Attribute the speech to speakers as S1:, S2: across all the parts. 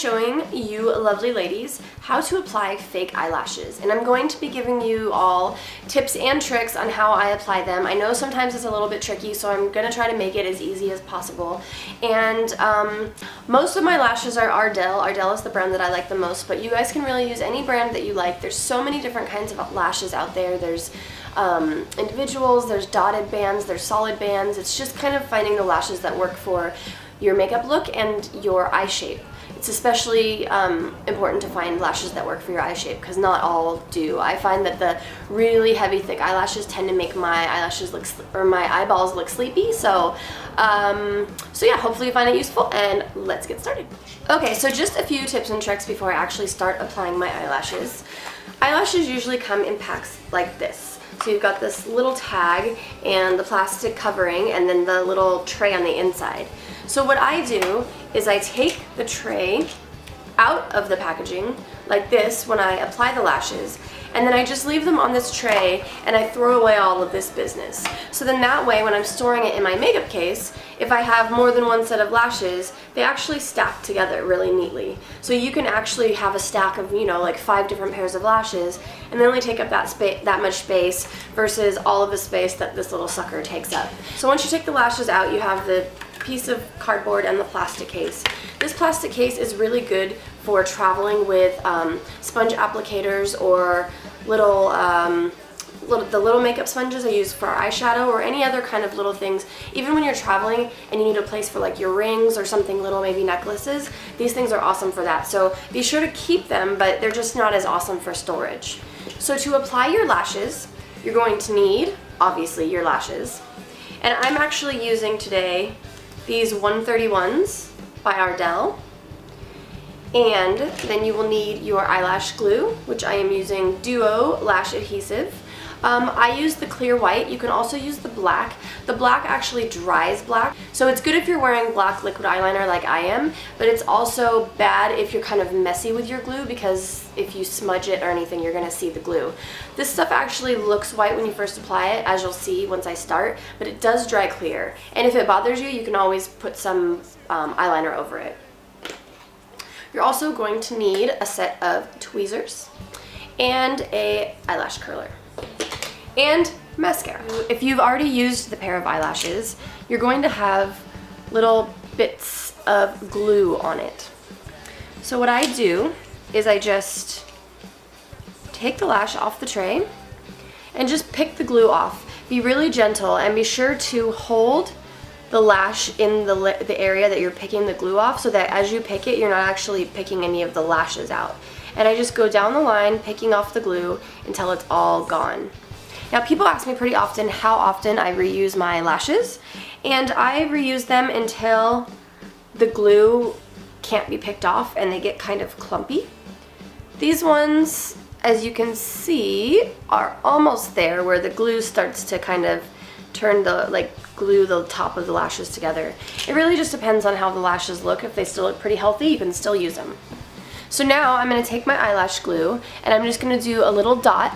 S1: showing you lovely ladies how to apply fake eyelashes, and I'm going to be giving you all tips and tricks on how I apply them. I know sometimes it's a little bit tricky, so I'm going to try to make it as easy as possible. And most of my lashes are Ardell. Ardell is the brand that I like the most, but you guys can really use any brand that you like. There's so many different kinds of lashes out there. There's individuals, there's dotted bands, there's solid bands. It's just kind of finding the lashes that work for your makeup look and your eye shape. It's especially important to find lashes that work for your eye shape, because not all do. I find that the really heavy, thick eyelashes tend to make my eyelashes look, or my eyeballs look sleepy. So yeah, hopefully you find it useful, and let's get started. Okay, so just a few tips and tricks before I actually start applying my eyelashes. Eyelashes usually come in packs like this. So you've got this little tag and the plastic covering, and then the little tray on the inside. So what I do is I take the tray out of the packaging like this when I apply the lashes, and then I just leave them on this tray and I throw away all of this business. So then that way, when I'm storing it in my makeup case, if I have more than one set of lashes, they actually stack together really neatly. So you can actually have a stack of, you know, like 5 different pairs of lashes, and they only take up that much space versus all of the space that this little sucker takes up. So once you take the lashes out, you have the piece of cardboard and the plastic case. This plastic case is really good for traveling with sponge applicators or the little makeup sponges I use for eyeshadow, or any other kind of little things. Even when you're traveling and you need a place for like your rings or something little, maybe necklaces, these things are awesome for that. So be sure to keep them, but they're just not as awesome for storage. So to apply your lashes, you're going to need, obviously, your lashes. And I'm actually using today these 131s by Ardell. And then you will need your eyelash glue, which I am using Duo Lash Adhesive. I use the clear white. You can also use the black. The black actually dries black, so it's good if you're wearing black liquid eyeliner like I am, but it's also bad if you're kind of messy with your glue, because if you smudge it or anything, you're going to see the glue. This stuff actually looks white when you first apply it, as you'll see once I start, but it does dry clear. And if it bothers you, you can always put some eyeliner over it. You're also going to need a set of tweezers and a eyelash curler and mascara. If you've already used the pair of eyelashes, you're going to have little bits of glue on it. So what I do is I just take the lash off the tray and just pick the glue off. Be really gentle and be sure to hold the lash in the area that you're picking the glue off, so that as you pick it, you're not actually picking any of the lashes out. And I just go down the line picking off the glue until it's all gone. Now, people ask me pretty often how often I reuse my lashes, and I reuse them until the glue can't be picked off and they get kind of clumpy. These ones, as you can see, are almost there, where the glue starts to kind of turn glue the top of the lashes together. It really just depends on how the lashes look. If they still look pretty healthy, you can still use them. So now I'm going to take my eyelash glue and I'm just going to do a little dot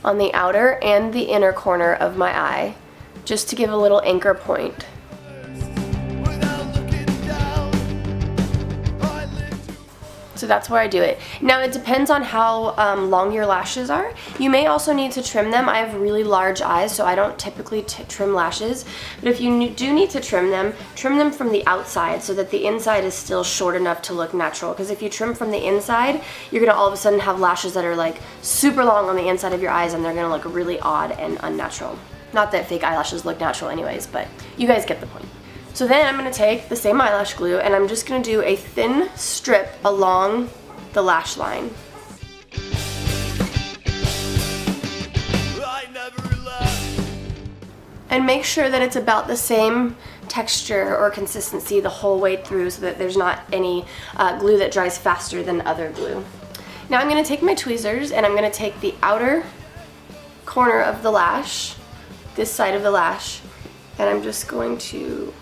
S1: on the outer and the inner corner of my eye, just to give a little anchor point. So that's where I do it. Now it depends on how long your lashes are. You may also need to trim them. I have really large eyes, so I don't typically trim lashes. But if you do need to trim them from the outside so that the inside is still short enough to look natural. Because if you trim from the inside, you're gonna all of a sudden have lashes that are like super long on the inside of your eyes, and they're gonna look really odd and unnatural. Not that fake eyelashes look natural anyways, but you guys get the point. So then I'm going to take the same eyelash glue and I'm just going to do a thin strip along the lash line. And make sure that it's about the same texture or consistency the whole way through, so that there's not any glue that dries faster than other glue. Now I'm going to take my tweezers and I'm going to take the outer corner of the lash, this side of the lash, and I'm just going to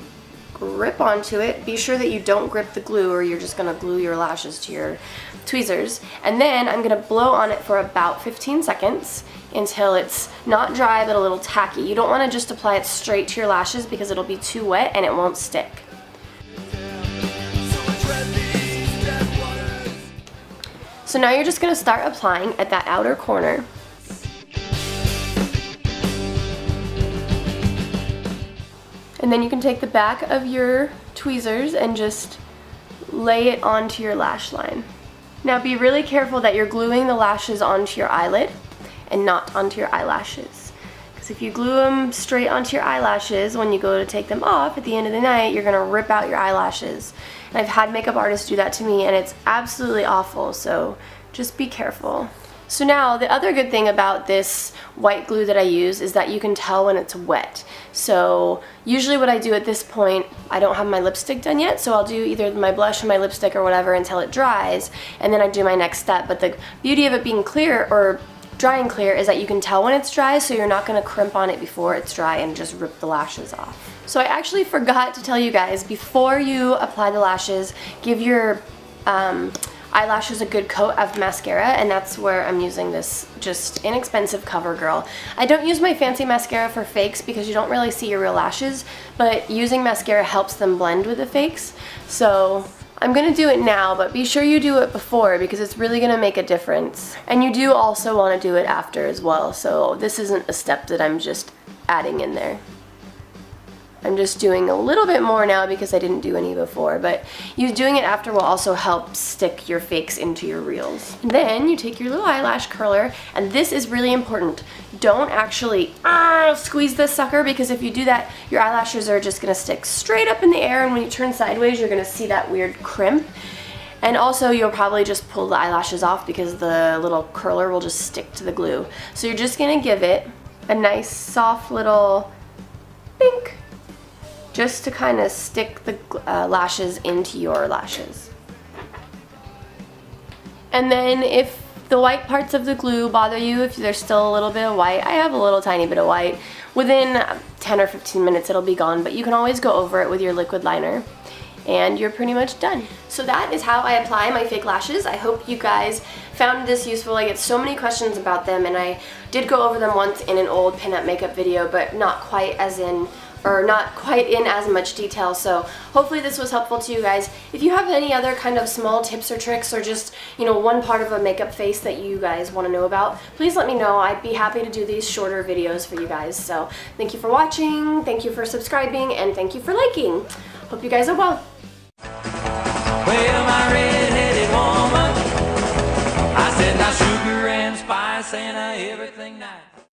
S1: grip onto it. Be sure that you don't grip the glue, or you're just going to glue your lashes to your tweezers. And then I'm going to blow on it for about 15 seconds until it's not dry but a little tacky. You don't want to just apply it straight to your lashes because it'll be too wet and it won't stick. So now you're just going to start applying at that outer corner. And then you can take the back of your tweezers and just lay it onto your lash line. Now be really careful that you're gluing the lashes onto your eyelid and not onto your eyelashes. Because if you glue them straight onto your eyelashes, when you go to take them off at the end of the night, you're going to rip out your eyelashes. And I've had makeup artists do that to me, and it's absolutely awful, so just be careful. So now, the other good thing about this white glue that I use is that you can tell when it's wet. So usually what I do at this point, I don't have my lipstick done yet, so I'll do either my blush or my lipstick or whatever until it dries, and then I do my next step. But the beauty of it being clear, or dry and clear, is that you can tell when it's dry, so you're not going to crimp on it before it's dry and just rip the lashes off. So I actually forgot to tell you guys, before you apply the lashes, give your eyelashes a good coat of mascara, and that's where I'm using this just inexpensive CoverGirl. I don't use my fancy mascara for fakes because you don't really see your real lashes, but using mascara helps them blend with the fakes. So I'm gonna do it now, but be sure you do it before because it's really gonna make a difference. And you do also wanna do it after as well, so this isn't a step that I'm just adding in there. I'm just doing a little bit more now because I didn't do any before, but you doing it after will also help stick your fakes into your reals. And then you take your little eyelash curler, and this is really important. Don't actually squeeze this sucker, because if you do that, your eyelashes are just gonna stick straight up in the air, and when you turn sideways, you're gonna see that weird crimp. And also, you'll probably just pull the eyelashes off because the little curler will just stick to the glue. So you're just gonna give it a nice soft little bink, just to kind of stick the lashes into your lashes. And then if the white parts of the glue bother you, if there's still a little bit of white, I have a little tiny bit of white, within 10 or 15 minutes it'll be gone, but you can always go over it with your liquid liner. And you're pretty much done. So that is how I apply my fake lashes. I hope you guys found this useful. I get so many questions about them, and I did go over them once in an old pinup makeup video, but not quite in as much detail, so hopefully this was helpful to you guys. If you have any other kind of small tips or tricks, or just, you know, one part of a makeup face that you guys want to know about, please let me know. I'd be happy to do these shorter videos for you guys. So thank you for watching, thank you for subscribing, and thank you for liking. Hope you guys are well.
S2: Well, my red-headed woman, I said, now sugar and spice and everything nice.